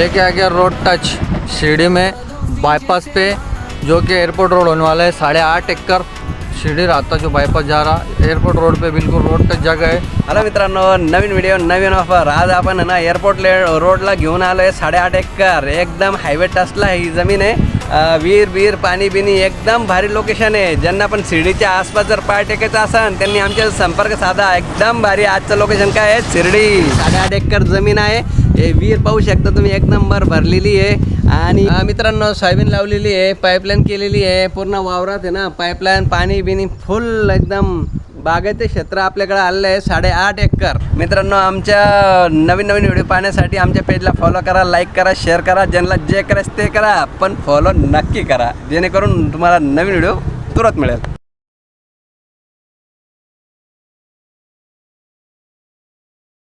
लेके आ गया road touch Shirdi में bypass पे, जो कि एयरपोर्ट रोड होने वाला है। 8.5 एकड़ शिरडी राहता जो बाईपास जा रहा एयरपोर्ट रोड पे, बिल्कुल रोड टच जगह है। हॅलो मित्रांनो, नवीन व्हिडिओ नवीन ऑफर। आज आपण आहे ना एअरपोर्ट रोडला घेऊन आलो आहे 8.5 एकर एकदम हायवे टचला ही जमीन आहे। वीर पाणी बिनी एकदम भारी लोकेशन आहे। ज्यांना पण शिर्डीच्या आसपास जर पाय टेकायचा असेल त्यांनी आमच्या संपर्क साधा। एकदम भारी आजचं लोकेशन काय आहे, शिर्डी 8.5 एकर जमीन आहे। हे वीर पाहू शकता तुम्ही, एक नंबर भरलेली आहे। आणि मित्रांनो सोयाबीन लावलेली आहे, पाईपलाईन केलेली आहे, पूर्ण वावरात आहे ना पाईपलाईन, पाणी बिनी फुल एकदम बागायती क्षेत्र आपल्याकडे आलेलं आहे 8.5 एकर। मित्रांनो, आमच्या नवीन व्हिडिओ पाहण्यासाठी आमच्या पेजला फॉलो करा, लाईक करा, शेअर करा, ज्यांना जे करायचं ते करा, पण फॉलो नक्की करा, जेणेकरून तुम्हाला नवीन व्हिडिओ तुरंत मिळेल।